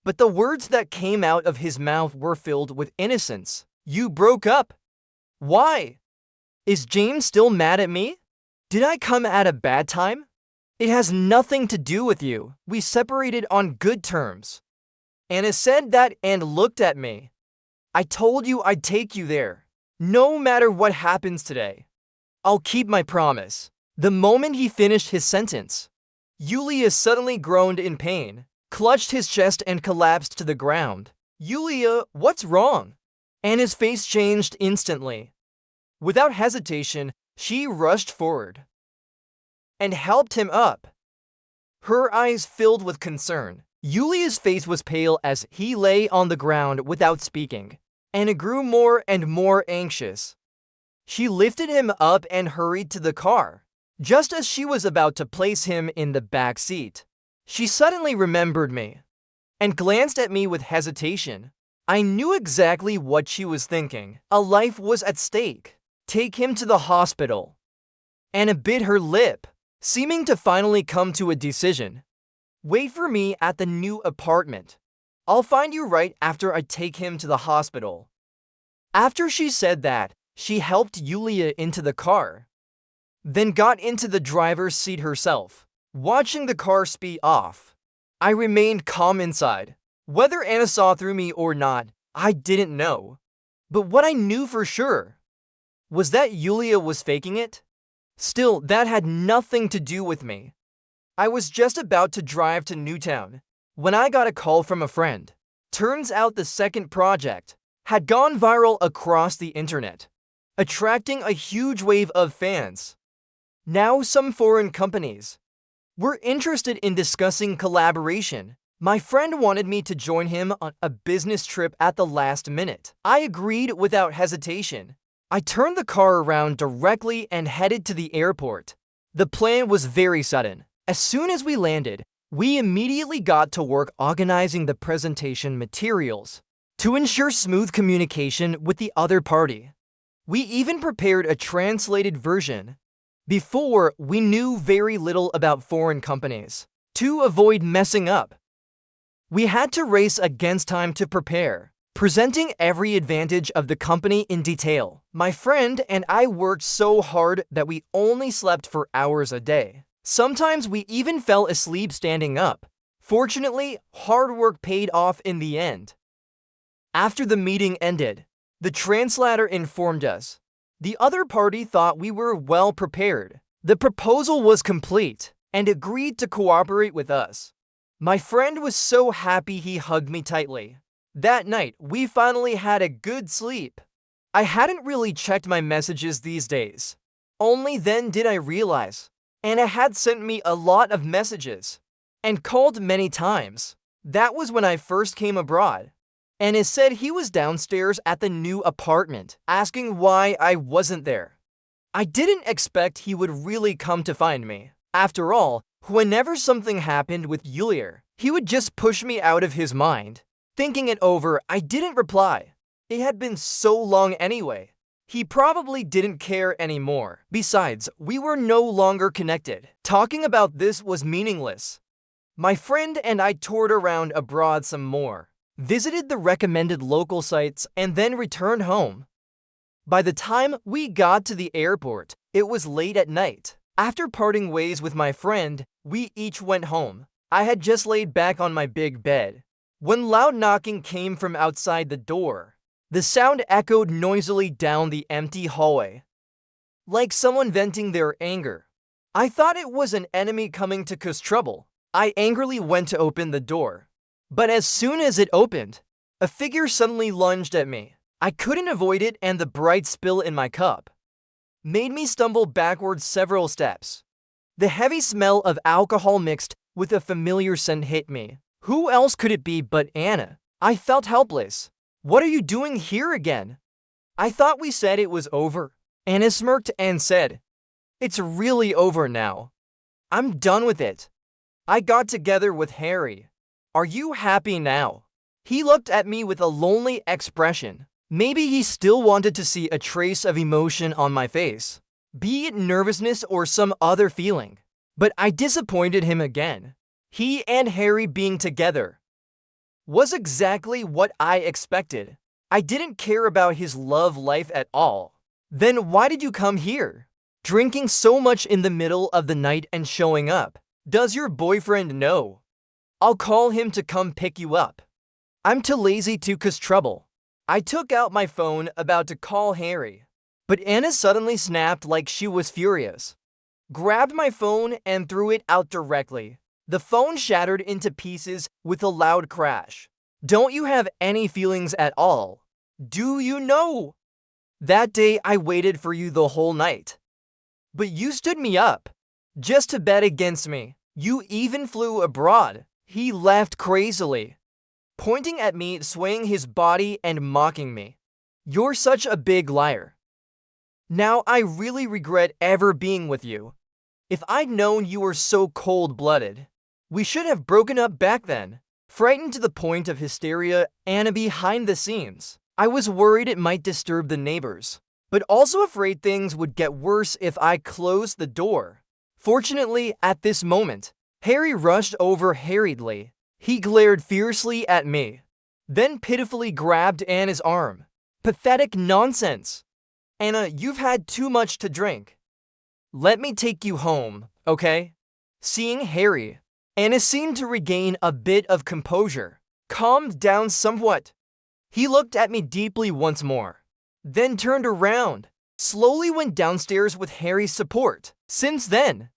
But the words that came out of his mouth were filled with innocence. "You broke up? Why? Is James still mad at me? Did I come at a bad time? It has nothing to do with you. We separated on good terms." Anna said that and looked at me. "I told you I'd take you there. No matter what happens today. I'll keep my promise." The moment he finished his sentence, Yulia suddenly groaned in pain, clutched his chest and collapsed to the ground. "Yulia, what's wrong?" Anna's face changed instantly. Without hesitation, she rushed forward and helped him up. Her eyes filled with concern. Yulia's face was pale as he lay on the ground without speaking. Anna grew more and more anxious. She lifted him up and hurried to the car. Just as she was about to place him in the back seat, she suddenly remembered me and glanced at me with hesitation. I knew exactly what she was thinking. A life was at stake. "Take him to the hospital." Anna bit her lip, seeming to finally come to a decision. "Wait for me at the new apartment. I'll find you right after I take him to the hospital." After she said that, she helped Yulia into the car, then got into the driver's seat herself, watching the car speed off. I remained calm inside. Whether Anna saw through me or not, I didn't know. But what I knew for sure was that Yulia was faking it. Still, that had nothing to do with me. I was just about to drive to Newtown when I got a call from a friend. Turns out the second project had gone viral across the internet, attracting a huge wave of fans. Now some foreign companies were interested in discussing collaboration. My friend wanted me to join him on a business trip at the last minute. I agreed without hesitation. I turned the car around directly and headed to the airport. The plan was very sudden. As soon as we landed, we immediately got to work organizing the presentation materials to ensure smooth communication with the other party. We even prepared a translated version. Before, we knew very little about foreign companies. To avoid messing up, we had to race against time to prepare, presenting every advantage of the company in detail. My friend and I worked so hard that we only slept for hours a day. Sometimes we even fell asleep standing up. Fortunately, hard work paid off in the end. After the meeting ended, the translator informed us the other party thought we were well prepared. The proposal was complete and agreed to cooperate with us. My friend was so happy he hugged me tightly. That night, we finally had a good sleep. I hadn't really checked my messages these days. Only then did I realize Anna had sent me a lot of messages and called many times. That was when I first came abroad. Anna said he was downstairs at the new apartment, asking why I wasn't there. I didn't expect he would really come to find me. After all, whenever something happened with Yulia, he would just push me out of his mind. Thinking it over, I didn't reply. It had been so long anyway. He probably didn't care anymore. Besides, we were no longer connected. Talking about this was meaningless. My friend and I toured around abroad some more, visited the recommended local sites, and then returned home. By the time we got to the airport, it was late at night. After parting ways with my friend, we each went home. I had just laid back on my big bed when loud knocking came from outside the door. The sound echoed noisily down the empty hallway, like someone venting their anger. I thought it was an enemy coming to cause trouble. I angrily went to open the door. But as soon as it opened, a figure suddenly lunged at me. I couldn't avoid it, and the bright spill in my cup made me stumble backwards several steps. The heavy smell of alcohol mixed with a familiar scent hit me. Who else could it be but Anna? I felt helpless. What are you doing here again? I thought we said it was over. Anna smirked and said, "It's really over now. I'm done with it. I got together with Harry. Are you happy now?" He looked at me with a lonely expression. Maybe he still wanted to see a trace of emotion on my face, be it nervousness or some other feeling. But I disappointed him again. He and Harry being together was exactly what I expected. I didn't care about his love life at all. Then why did you come here? Drinking so much in the middle of the night and showing up. Does your boyfriend know? I'll call him to come pick you up. I'm too lazy to cause trouble. I took out my phone about to call Harry, but Anna suddenly snapped like she was furious. Grabbed my phone and threw it out directly. The phone shattered into pieces with a loud crash. Don't you have any feelings at all? Do you know? That day I waited for you the whole night. But you stood me up, just to bet against me. You even flew abroad. He laughed crazily, pointing at me, swaying his body and mocking me. You're such a big liar. Now I really regret ever being with you. If I'd known you were so cold-blooded, we should have broken up back then. Frightened to the point of hysteria, Anna behind the scenes. I was worried it might disturb the neighbors, but also afraid things would get worse if I closed the door. Fortunately, at this moment, Harry rushed over hurriedly. He glared fiercely at me, then pitifully grabbed Anna's arm. Pathetic nonsense. Anna, you've had too much to drink. Let me take you home, okay? Seeing Harry, Anna seemed to regain a bit of composure, calmed down somewhat. He looked at me deeply once more, then turned around, slowly went downstairs with Harry's support. Since then,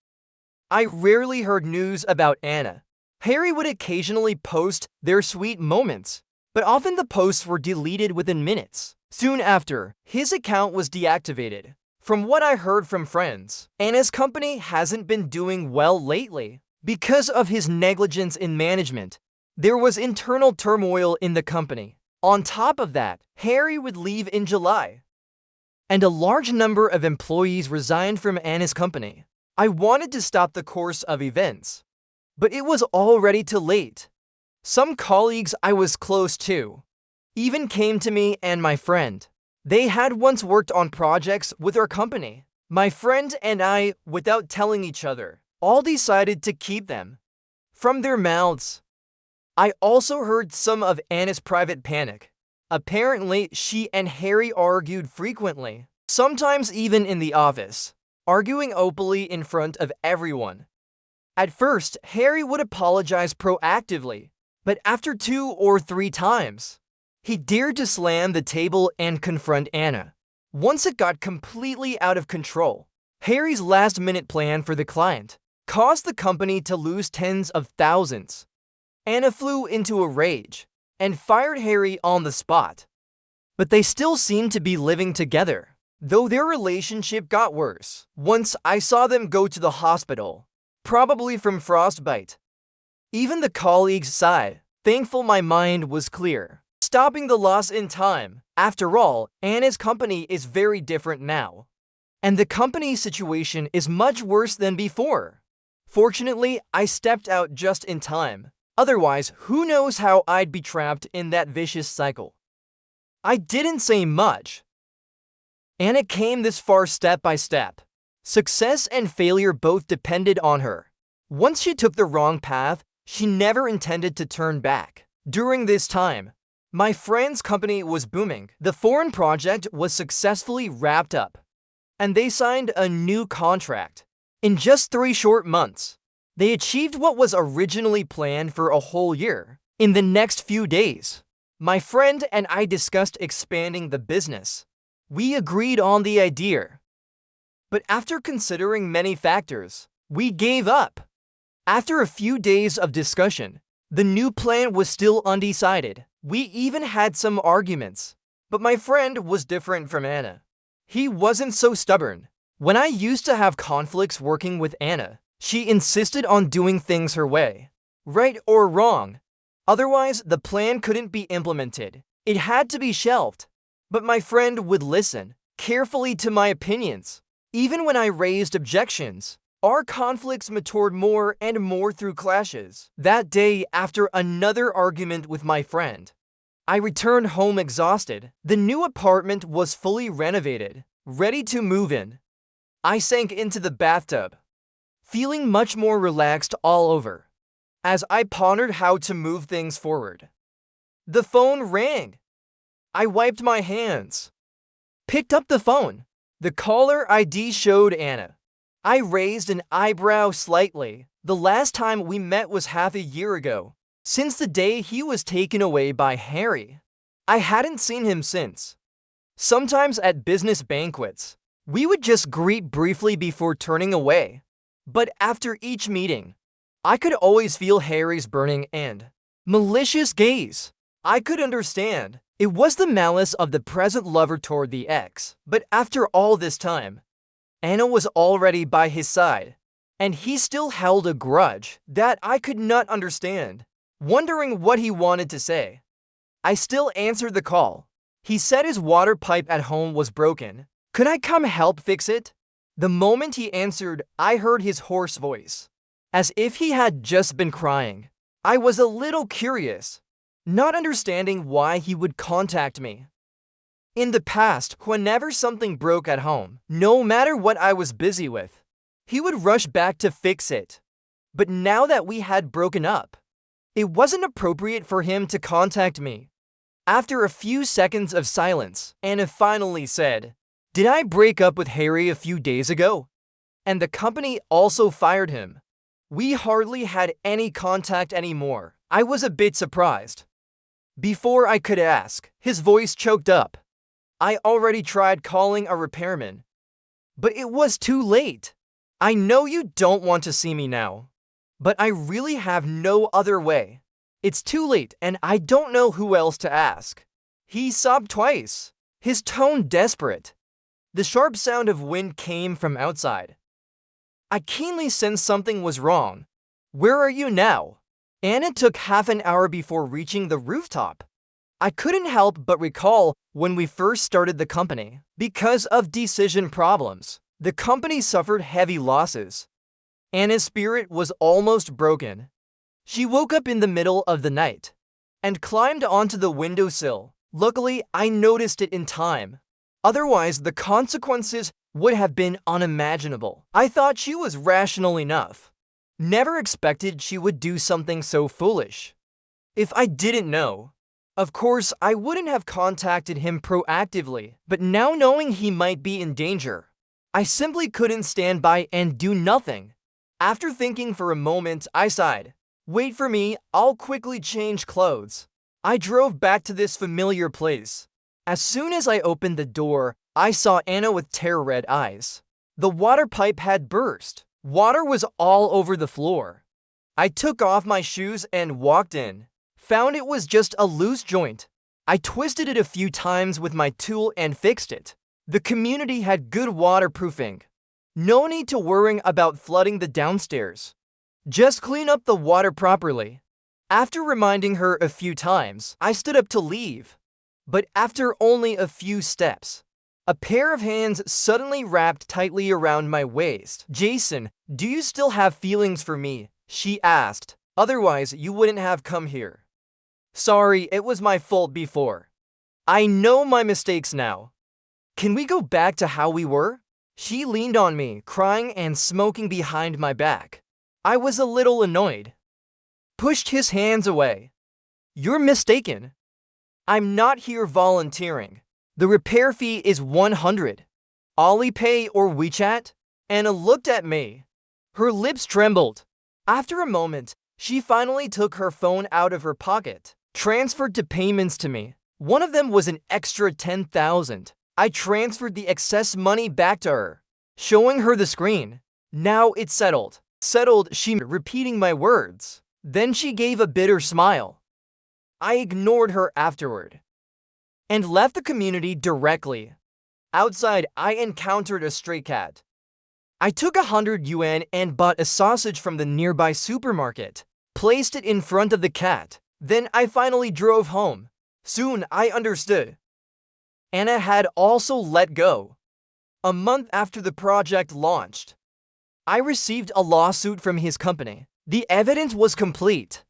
I rarely heard news about Anna. Harry would occasionally post their sweet moments, but often the posts were deleted within minutes. Soon after, his account was deactivated. From what I heard from friends, Anna's company hasn't been doing well lately. Because of his negligence in management, there was internal turmoil in the company. On top of that, Harry would leave in July, and a large number of employees resigned from Anna's company. I wanted to stop the course of events, but it was already too late. Some colleagues I was close to even came to me and my friend. They had once worked on projects with our company. My friend and I, without telling each other, all decided to keep them from their mouths. I also heard some of Anna's private panic. Apparently, she and Harry argued frequently, sometimes even in the office, arguing openly in front of everyone. At first, Harry would apologize proactively, but after 2 or 3 times, he dared to slam the table and confront Anna. Once it got completely out of control, Harry's last-minute plan for the client caused the company to lose tens of thousands. Anna flew into a rage and fired Harry on the spot. But they still seemed to be living together, though their relationship got worse. Once I saw them go to the hospital, probably from frostbite. Even the colleagues sighed, thankful my mind was clear, stopping the loss in time. After all, Anna's company is very different now, and the company's situation is much worse than before. Fortunately, I stepped out just in time. Otherwise, who knows how I'd be trapped in that vicious cycle. I didn't say much. Anna came this far step by step. Success and failure both depended on her. Once she took the wrong path, she never intended to turn back. During this time, my friend's company was booming. The foreign project was successfully wrapped up, and they signed a new contract. In just 3 short months, they achieved what was originally planned for a whole year. In the next few days, my friend and I discussed expanding the business. We agreed on the idea, but after considering many factors, we gave up. After a few days of discussion, the new plan was still undecided. We even had some arguments. But my friend was different from Anna. He wasn't so stubborn. When I used to have conflicts working with Anna, she insisted on doing things her way, right or wrong. Otherwise, the plan couldn't be implemented. It had to be shelved. But my friend would listen carefully to my opinions. Even when I raised objections, our conflicts matured more and more through clashes. That day, after another argument with my friend, I returned home exhausted. The new apartment was fully renovated, ready to move in. I sank into the bathtub, feeling much more relaxed all over, as I pondered how to move things forward. The phone rang. I wiped my hands, picked up the phone. The caller ID showed Anna. I raised an eyebrow slightly. The last time we met was half a year ago, since the day he was taken away by Harry. I hadn't seen him since. Sometimes at business banquets, we would just greet briefly before turning away. But after each meeting, I could always feel Harry's burning and malicious gaze. I could understand. It was the malice of the present lover toward the ex. But after all this time, Anna was already by his side, and he still held a grudge that I could not understand. Wondering what he wanted to say, I still answered the call. He said his water pipe at home was broken. Could I come help fix it? The moment he answered, I heard his hoarse voice, as if he had just been crying. I was a little curious, not understanding why he would contact me. In the past, whenever something broke at home, no matter what I was busy with, he would rush back to fix it. But now that we had broken up, it wasn't appropriate for him to contact me. After a few seconds of silence, Anna finally said, "Did I break up with Harry a few days ago? And the company also fired him. We hardly had any contact anymore." I was a bit surprised. Before I could ask, his voice choked up. I already tried calling a repairman, but it was too late. I know you don't want to see me now, but I really have no other way. It's too late and I don't know who else to ask. He sobbed twice, his tone desperate. The sharp sound of wind came from outside. I keenly sensed something was wrong. "Where are you now?" Anna took half an hour before reaching the rooftop. I couldn't help but recall when we first started the company. Because of decision problems, the company suffered heavy losses. Anna's spirit was almost broken. She woke up in the middle of the night and climbed onto the windowsill. Luckily, I noticed it in time. Otherwise, the consequences would have been unimaginable. I thought she was rational enough. Never expected she would do something so foolish. If I didn't know, of course, I wouldn't have contacted him proactively. But now knowing he might be in danger, I simply couldn't stand by and do nothing. After thinking for a moment, I sighed. "Wait for me, I'll quickly change clothes." I drove back to this familiar place. As soon as I opened the door, I saw Anna with terror-red eyes. The water pipe had burst. Water was all over the floor. I took off my shoes and walked in. Found it was just a loose joint. I twisted it a few times with my tool and fixed it. The community had good waterproofing. No need to worry about flooding the downstairs. Just clean up the water properly. After reminding her a few times, I stood up to leave. But after only a few steps, a pair of hands suddenly wrapped tightly around my waist. "Jason, do you still have feelings for me?" she asked. "Otherwise, you wouldn't have come here." "Sorry, it was my fault before. I know my mistakes now. Can we go back to how we were?" She leaned on me, crying and smoking behind my back. I was a little annoyed. Pushed his hands away. "You're mistaken. I'm not here volunteering. The repair fee is 100. Alipay or WeChat?" Anna looked at me. Her lips trembled. After a moment, she finally took her phone out of her pocket, transferred two payments to me. One of them was an extra 10,000. I transferred the excess money back to her, showing her the screen. "Now it's settled." "Settled," she repeating my words. Then she gave a bitter smile. I ignored her afterward. and left the community directly. Outside, I encountered a stray cat. I took 100 yuan and bought a sausage from the nearby supermarket, placed it in front of the cat. Then I finally drove home. Soon I understood. Anna had also let go. A month after the project launched, I received a lawsuit from his company. The evidence was complete.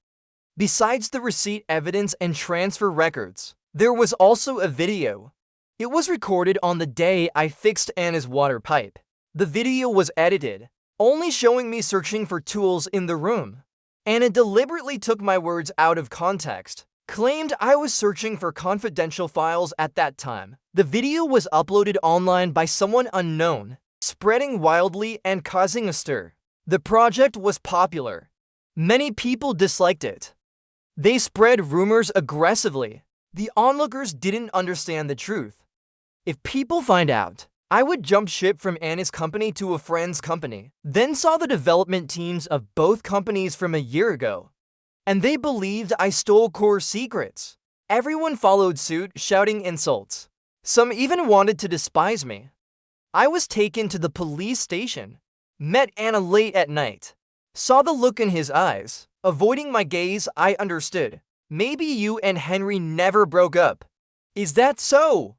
Besides the receipt evidence and transfer records, there was also a video. It was recorded on the day I fixed Anna's water pipe. The video was edited, only showing me searching for tools in the room. Anna deliberately took my words out of context, claimed I was searching for confidential files at that time. The video was uploaded online by someone unknown, spreading wildly and causing a stir. The project was popular. Many people disliked it. They spread rumors aggressively. The onlookers didn't understand the truth. If people find out, I would jump ship from Anna's company to a friend's company, then saw the development teams of both companies from a year ago, and they believed I stole core secrets. Everyone followed suit, shouting insults. Some even wanted to despise me. I was taken to the police station, met Anna late at night, saw the look in his eyes. Avoiding my gaze, I understood. Maybe you and Henry never broke up. Is that so?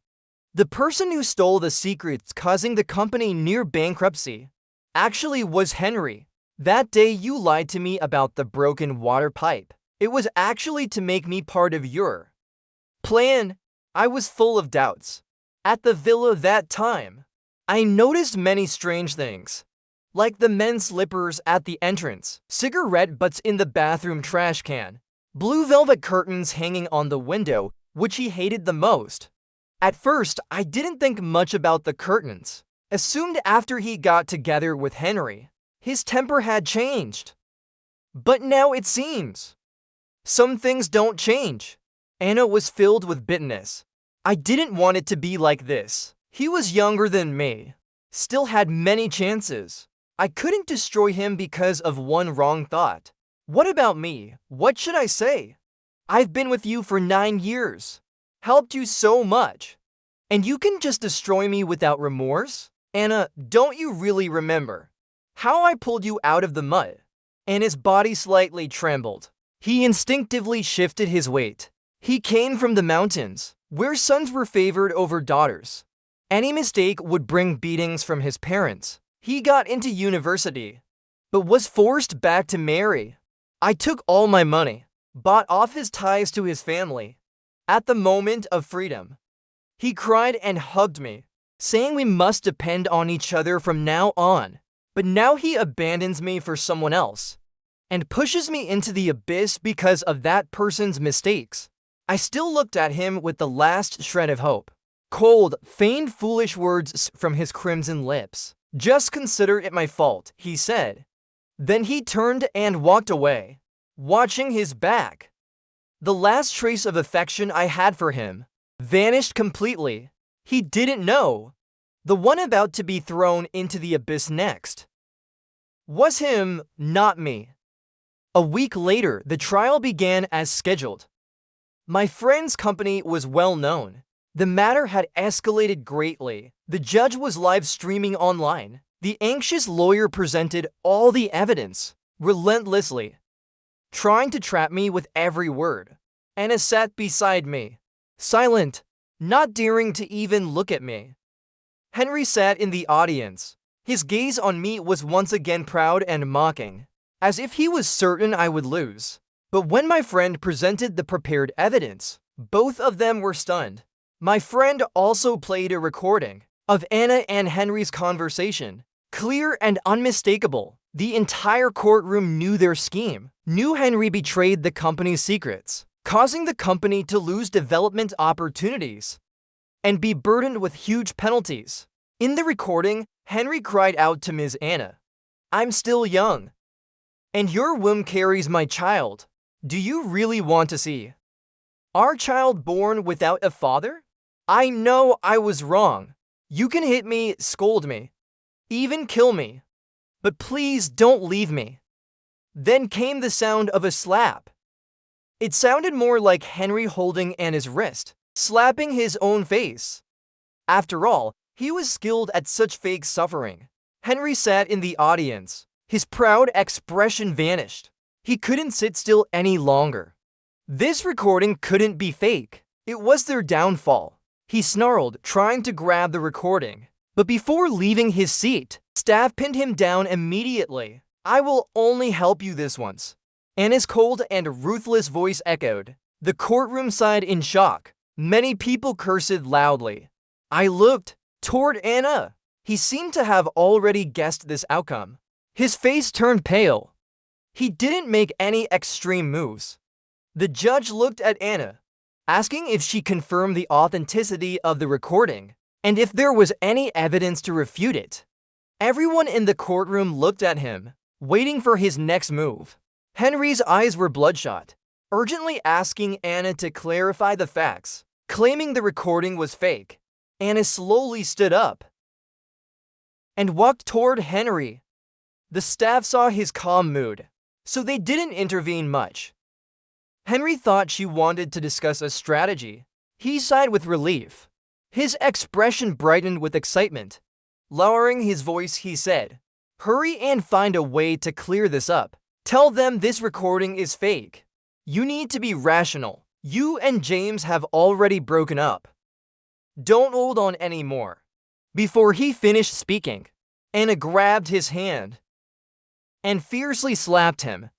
The person who stole the secrets causing the company near bankruptcy actually was Henry. That day you lied to me about the broken water pipe. It was actually to make me part of your plan. I was full of doubts. At the villa that time, I noticed many strange things, like the men's slippers at the entrance, cigarette butts in the bathroom trash can, blue velvet curtains hanging on the window, which he hated the most. At first, I didn't think much about the curtains. Assumed after he got together with Henry, his temper had changed. But now it seems some things don't change. Anna was filled with bitterness. I didn't want it to be like this. He was younger than me, still had many chances. I couldn't destroy him because of one wrong thought. What about me? What should I say? I've been with you for 9 years, helped you so much, and you can just destroy me without remorse? Anna, don't you really remember how I pulled you out of the mud? Anna's body slightly trembled. He instinctively shifted his weight. He came from the mountains, where sons were favored over daughters. Any mistake would bring beatings from his parents. He got into university, but was forced back to marry. I took all my money, bought off his ties to his family. At the moment of freedom, he cried and hugged me, saying we must depend on each other from now on. But now he abandons me for someone else and pushes me into the abyss because of that person's mistakes. I still looked at him with the last shred of hope. Cold, feigned foolish words from his crimson lips. Just consider it my fault, he said. Then he turned and walked away, watching his back. The last trace of affection I had for him vanished completely. He didn't know the one about to be thrown into the abyss next was him, not me. A week later, the trial began as scheduled. My friend's company was well known. The matter had escalated greatly. The judge was live streaming online. The anxious lawyer presented all the evidence, relentlessly, trying to trap me with every word. Anna sat beside me, silent, not daring to even look at me. Henry sat in the audience. His gaze on me was once again proud and mocking, as if he was certain I would lose. But when my friend presented the prepared evidence, both of them were stunned. My friend also played a recording of Anna and Henry's conversation, clear and unmistakable. The entire courtroom knew their scheme, knew Henry betrayed the company's secrets, causing the company to lose development opportunities and be burdened with huge penalties. In the recording, Henry cried out to Ms. Anna, "I'm still young, and your womb carries my child. Do you really want to see our child born without a father? I know I was wrong. You can hit me, scold me, even kill me, but please don't leave me." Then came the sound of a slap. It sounded more like Henry holding Anna's wrist, slapping his own face. After all, he was skilled at such fake suffering. Henry sat in the audience. His proud expression vanished. He couldn't sit still any longer. This recording couldn't be fake. It was their downfall. He snarled, trying to grab the recording. But before leaving his seat, staff pinned him down immediately. "I will only help you this once." Anna's cold and ruthless voice echoed. The courtroom sighed in shock. Many people cursed loudly. I looked toward Anna. He seemed to have already guessed this outcome. His face turned pale. He didn't make any extreme moves. The judge looked at Anna, asking if she confirmed the authenticity of the recording and if there was any evidence to refute it. Everyone in the courtroom looked at him, waiting for his next move. Henry's eyes were bloodshot, urgently asking Anna to clarify the facts, claiming the recording was fake. Anna slowly stood up and walked toward Henry. The staff saw his calm mood, so they didn't intervene much. Henry thought she wanted to discuss a strategy. He sighed with relief. His expression brightened with excitement. Lowering his voice, he said, "Hurry and find a way to clear this up. Tell them this recording is fake. You need to be rational. You and James have already broken up. Don't hold on anymore." Before he finished speaking, Anna grabbed his hand and fiercely slapped him.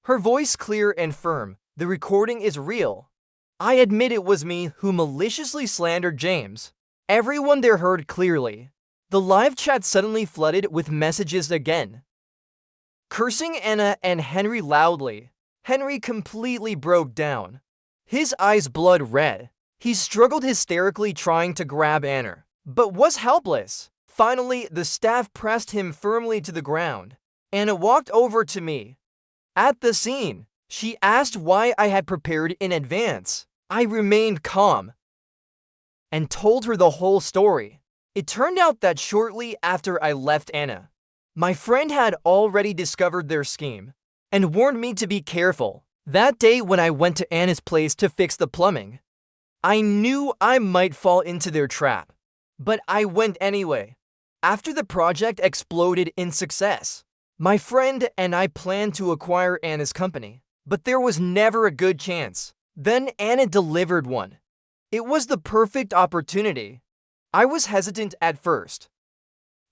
Her voice clear and firm. "The recording is real. I admit it was me who maliciously slandered James." Everyone there heard clearly. The live chat suddenly flooded with messages again, cursing Anna and Henry loudly. Henry completely broke down, his eyes blood red. He struggled hysterically trying to grab Anna, but was helpless. Finally, the staff pressed him firmly to the ground. Anna walked over to me. At the scene, she asked why I had prepared in advance. I remained calm and told her the whole story. It turned out that shortly after I left Anna, my friend had already discovered their scheme and warned me to be careful. That day when I went to Anna's place to fix the plumbing, I knew I might fall into their trap, but I went anyway. After the project exploded in success, my friend and I planned to acquire Anna's company, but there was never a good chance. Then Anna delivered one. It was the perfect opportunity. I was hesitant at first,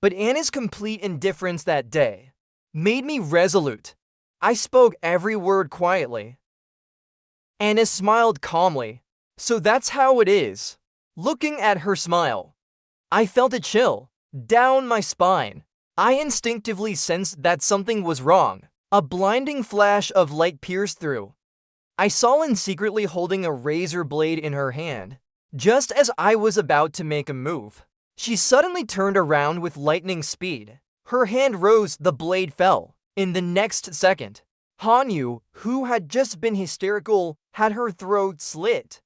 but Anna's complete indifference that day made me resolute. I spoke every word quietly. Anna smiled calmly. "So that's how it is." Looking at her smile, I felt a chill down my spine. I instinctively sensed that something was wrong. A blinding flash of light pierced through. I saw Lynn secretly holding a razor blade in her hand. Just as I was about to make a move, she suddenly turned around with lightning speed. Her hand rose, the blade fell. In the next second, Hanyu, who had just been hysterical, had her throat slit.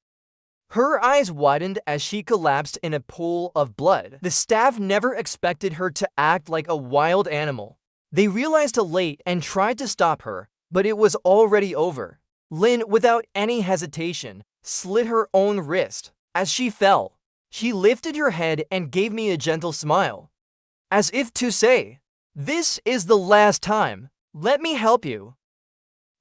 Her eyes widened as she collapsed in a pool of blood. The staff never expected her to act like a wild animal. They realized it late and tried to stop her, but it was already over. Lynn, without any hesitation, slit her own wrist. As she fell, she lifted her head and gave me a gentle smile, as if to say, "This is the last time. Let me help you."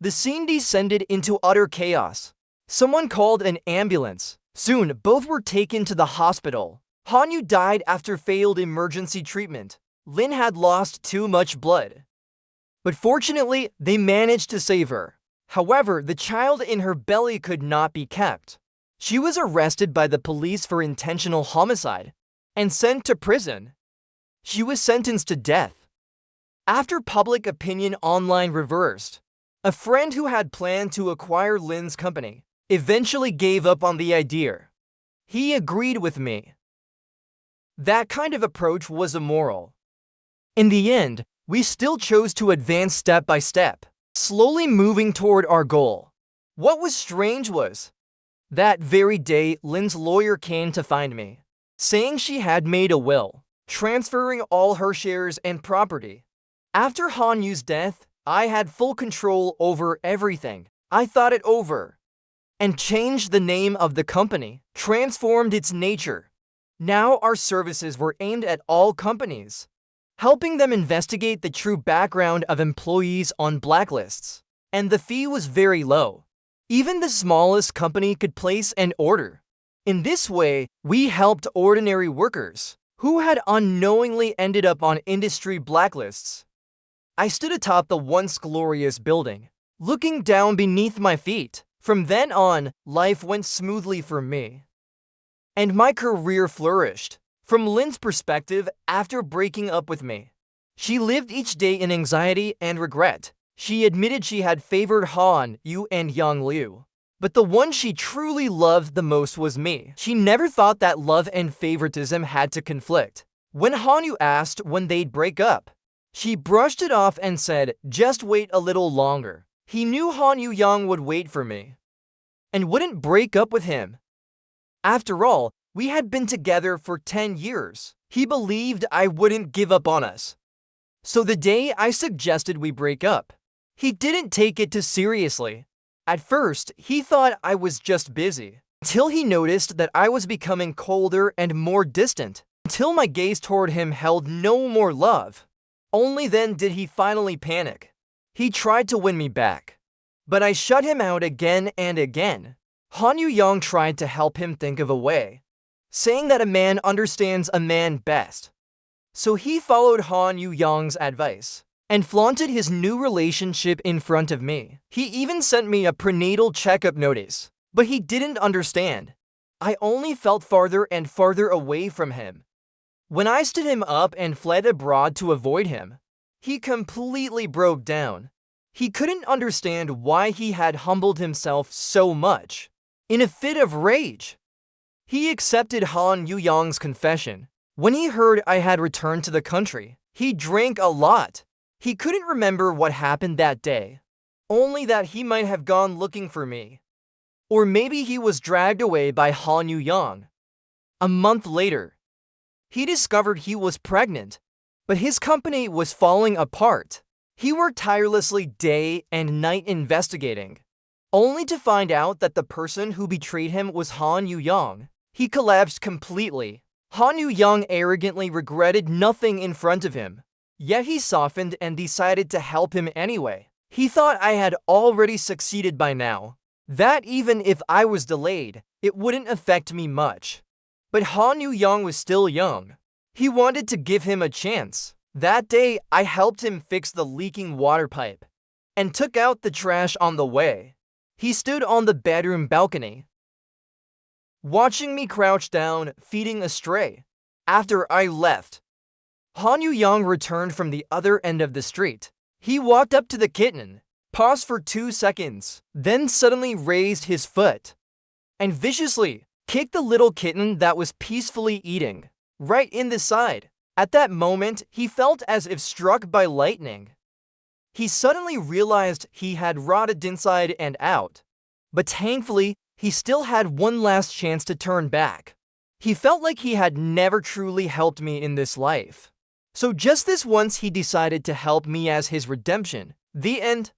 The scene descended into utter chaos. Someone called an ambulance. Soon, both were taken to the hospital. Hanyu died after failed emergency treatment. Lynn had lost too much blood, but fortunately, they managed to save her. However, the child in her belly could not be kept. She was arrested by the police for intentional homicide and sent to prison. She was sentenced to death. After public opinion online reversed, a friend who had planned to acquire Lynn's company eventually gave up on the idea. He agreed with me. That kind of approach was immoral. In the end, we still chose to advance step by step, slowly moving toward our goal. What was strange was, that very day, Lynn's lawyer came to find me, saying she had made a will, transferring all her shares and property. After Hanyu's death, I had full control over everything. I thought it over and changed the name of the company, transformed its nature. Now our services were aimed at all companies, helping them investigate the true background of employees on blacklists. And the fee was very low. Even the smallest company could place an order. In this way, we helped ordinary workers who had unknowingly ended up on industry blacklists. I stood atop the once glorious building, looking down beneath my feet. From then on, life went smoothly for me, and my career flourished. From Lynn's perspective, after breaking up with me, she lived each day in anxiety and regret. She admitted she had favored Han Yu and Yang Liu, but the one she truly loved the most was me. She never thought that love and favoritism had to conflict. When Han Yu asked when they'd break up, she brushed it off and said, "Just wait a little longer." He knew Han Yu Yang would wait for me and wouldn't break up with him. After all, we had been together for 10 years. He believed I wouldn't give up on us. So the day I suggested we break up, he didn't take it too seriously. At first, he thought I was just busy, until he noticed that I was becoming colder and more distant, until my gaze toward him held no more love. Only then did he finally panic. He tried to win me back, but I shut him out again and again. Han Yu Yang tried to help him think of a way, saying that a man understands a man best. So he followed Han Yu Yang's advice and flaunted his new relationship in front of me. He even sent me a prenatal checkup notice, but he didn't understand. I only felt farther and farther away from him. When I stood him up and fled abroad to avoid him, he completely broke down. He couldn't understand why he had humbled himself so much. In a fit of rage, he accepted Han Yu Yang's confession. When he heard I had returned to the country, he drank a lot. He couldn't remember what happened that day, only that he might have gone looking for me. Or maybe he was dragged away by Han Yu Yang. A month later, he discovered he was pregnant, but his company was falling apart. He worked tirelessly day and night investigating, only to find out that the person who betrayed him was Han Yu Yang. He collapsed completely. Han Yu Yang arrogantly regretted nothing in front of him, yet he softened and decided to help him anyway. He thought I had already succeeded by now, that even if I was delayed, it wouldn't affect me much. But Han Yu Yang was still young. He wanted to give him a chance. That day, I helped him fix the leaking water pipe and took out the trash on the way. He stood on the bedroom balcony, watching me crouch down, feeding a stray. After I left, Han Yu Yang returned from the other end of the street. He walked up to the kitten, paused for 2 seconds, then suddenly raised his foot and viciously kicked the little kitten that was peacefully eating right in the side. At that moment, he felt as if struck by lightning. He suddenly realized he had rotted inside and out, but thankfully, he still had one last chance to turn back. He felt like he had never truly helped me in this life. So just this once he decided to help me as his redemption. The end.